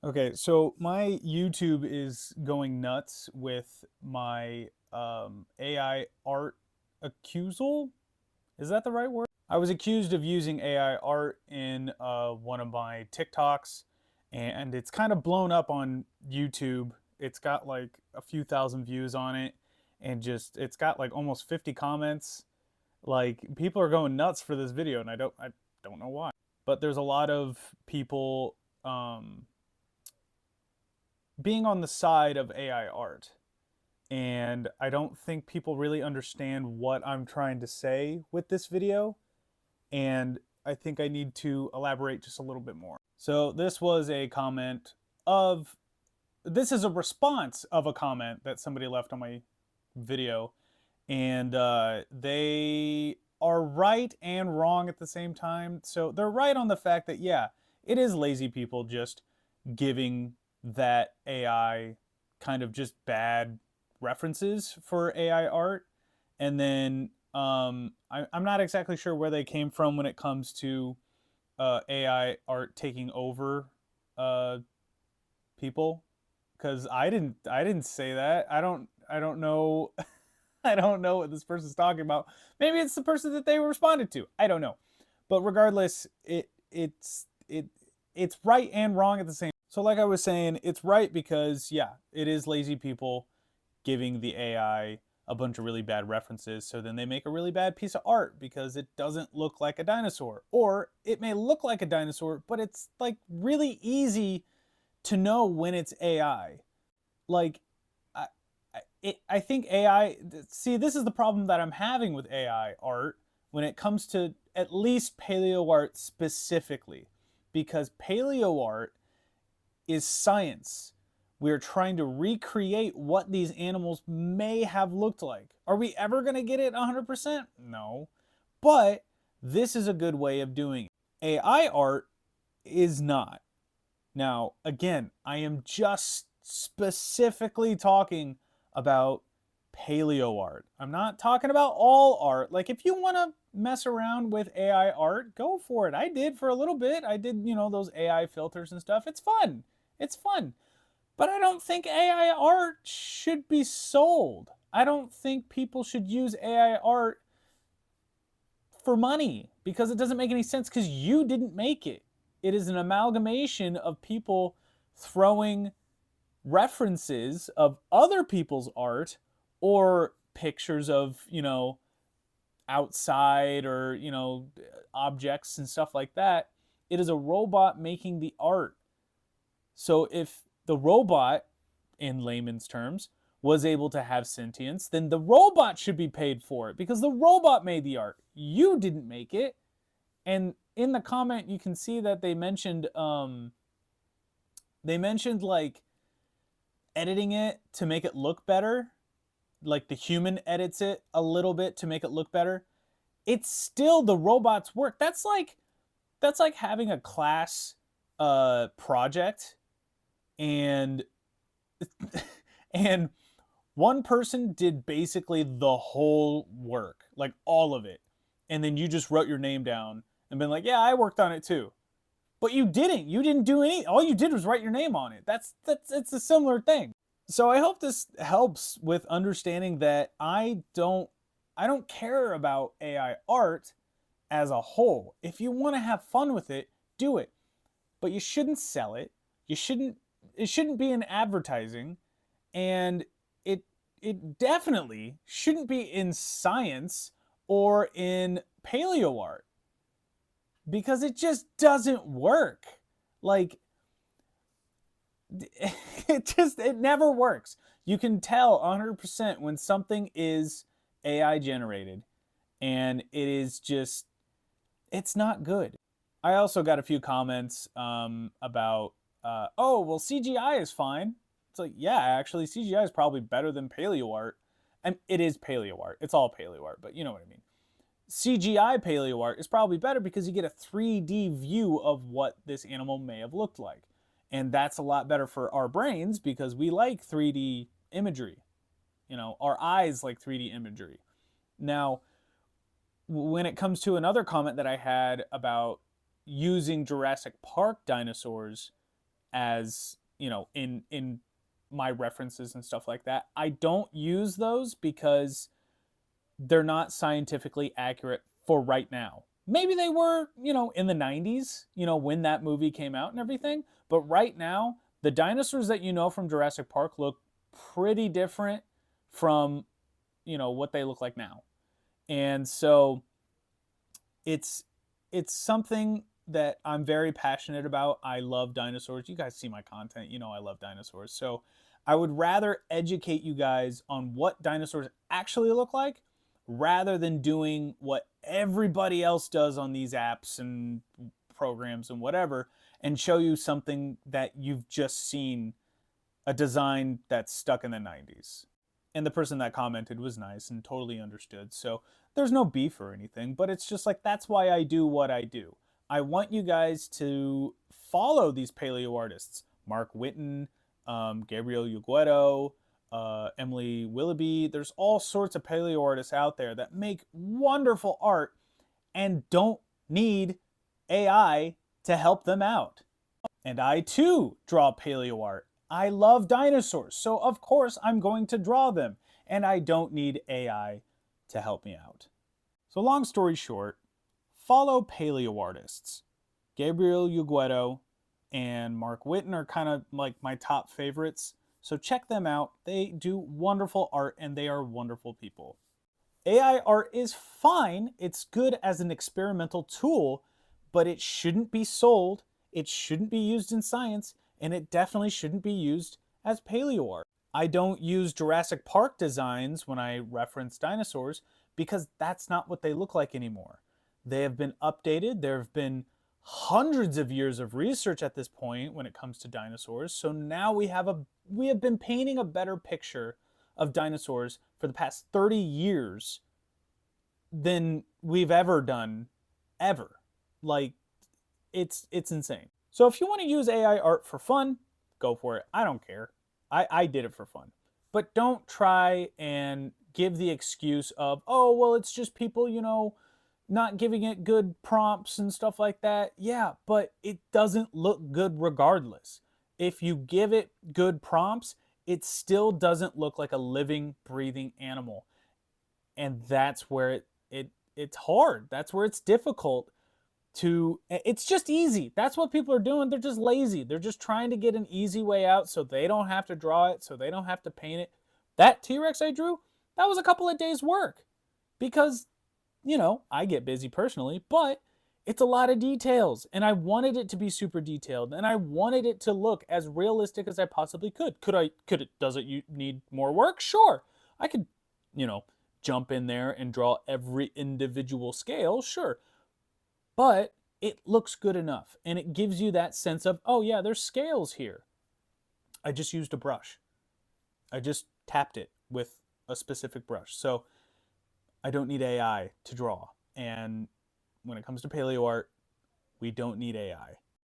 Okay, so my YouTube is going nuts with my AI art accusal. Is that the right word? I was accused of using AI art in one of my TikToks, and it's kind of blown up on YouTube. It's got like a few thousand views on it, and just it's got like almost 50 comments. Like people are going nuts for this video, and I don't know why. But there's a lot of people being on the side of AI art. And I don't think people really understand what I'm trying to say with this video. And I think I need to elaborate just a little bit more. So this was a comment of, this is a response of a comment that somebody left on my video. And they are right and wrong at the same time. So they're right on the fact that, yeah, it is lazy people just giving that AI kind of just bad references for AI art. And then I'm not exactly sure where they came from when it comes to AI art taking over uh, people, because I didn't say that. I don't know. I don't know what this person's talking about. Maybe it's the person that they responded to. I don't know. But regardless, it's right and wrong at the same. So like I was saying, it's right because yeah, it is lazy people giving the AI a bunch of really bad references, so then they make a really bad piece of art because it doesn't look like a dinosaur. Or it may look like a dinosaur, but it's like really easy to know when it's AI. Like I think AI, see, this is the problem that I'm having with AI art when it comes to at least paleo art specifically, because paleo art is science. We're trying to recreate what these animals may have looked like. Are we ever going to get it 100%? No. But this is a good way of doing it. AI art is not. Now, again, I am just specifically talking about paleo art. I'm not talking about all art. Like, if you want to mess around with AI art, go for it. I did for a little bit. I did, those AI filters and stuff. It's fun. It's fun. But I don't think AI art should be sold. I don't think people should use AI art for money because it doesn't make any sense because you didn't make it. It is an amalgamation of people throwing references of other people's art or pictures of, outside or, objects and stuff like that. It is a robot making the art. So if the robot, in layman's terms, was able to have sentience, then the robot should be paid for it because the robot made the art. You didn't make it. And in the comment, you can see that they mentioned like editing it to make it look better. Like the human edits it a little bit to make it look better. It's still the robot's work. That's like having a class project and and one person did basically the whole work, like all of it. And then you just wrote your name down and been like, yeah, I worked on it too. But you didn't. You didn't do any. All you did was write your name on it. It's a similar thing. So I hope this helps with understanding that I don't care about AI art as a whole. If you want to have fun with it, do it. But you shouldn't sell it. It shouldn't be in advertising, and it definitely shouldn't be in science or in paleo art because it just doesn't work. Like it never works. You can tell 100% when something is AI generated and it is just, it's not good. I also got a few comments about, oh, well, CGI is fine. It's like, yeah, actually, CGI is probably better than paleo art. And it is paleo art. It's all paleo art, but you know what I mean. CGI paleo art is probably better because you get a 3D view of what this animal may have looked like. And that's a lot better for our brains because we like 3D imagery. Our eyes like 3D imagery. Now, when it comes to another comment that I had about using Jurassic Park dinosaurs as, in my references and stuff like that. I don't use those because they're not scientifically accurate for right now. Maybe they were, in the 90s, when that movie came out and everything. But right now, the dinosaurs that you know from Jurassic Park look pretty different from, what they look like now. And so it's something that I'm very passionate about. I love dinosaurs. You guys see my content, I love dinosaurs. So I would rather educate you guys on what dinosaurs actually look like rather than doing what everybody else does on these apps and programs and whatever, and show you something that you've just seen, a design that's stuck in the 90s. And the person that commented was nice and totally understood. So there's no beef or anything, but it's just like, that's why I do what I do. I want you guys to follow these paleo artists, Mark Witten, Gabriel Ugueto, Emily Willoughby. There's all sorts of paleo artists out there that make wonderful art and don't need AI to help them out. And I too draw paleo art. I love dinosaurs, so of course I'm going to draw them, and I don't need AI to help me out. So long story short, follow paleo artists. Gabriel Ugueto and Mark Witten are kind of like my top favorites, so check them out. They do wonderful art and they are wonderful people. AI art is fine. It's good as an experimental tool, but it shouldn't be sold. It shouldn't be used in science, and it definitely shouldn't be used as paleo art. I don't use Jurassic Park designs when I reference dinosaurs because that's not what they look like anymore. They have been updated. There have been hundreds of years of research at this point when it comes to dinosaurs. So now we have been painting a better picture of dinosaurs for the past 30 years than we've ever done, ever. Like, it's insane. So if you want to use AI art for fun, go for it. I don't care. I did it for fun. But don't try and give the excuse of, oh, well, it's just people, not giving it good prompts and stuff like that. Yeah, but it doesn't look good regardless. If you give it good prompts, it still doesn't look like a living, breathing animal. And that's where it's hard. That's where it's difficult it's just easy. That's what people are doing. They're just lazy. They're just trying to get an easy way out so they don't have to draw it, so they don't have to paint it. That T-Rex I drew, that was a couple of days work because, I get busy personally, but it's a lot of details and I wanted it to be super detailed and I wanted it to look as realistic as I possibly could. Does it need more work? Sure. I could, jump in there and draw every individual scale. Sure. But it looks good enough and it gives you that sense of, oh yeah, there's scales here. I just used a brush. I just tapped it with a specific brush. So I don't need AI to draw. And when it comes to paleo art, we don't need AI.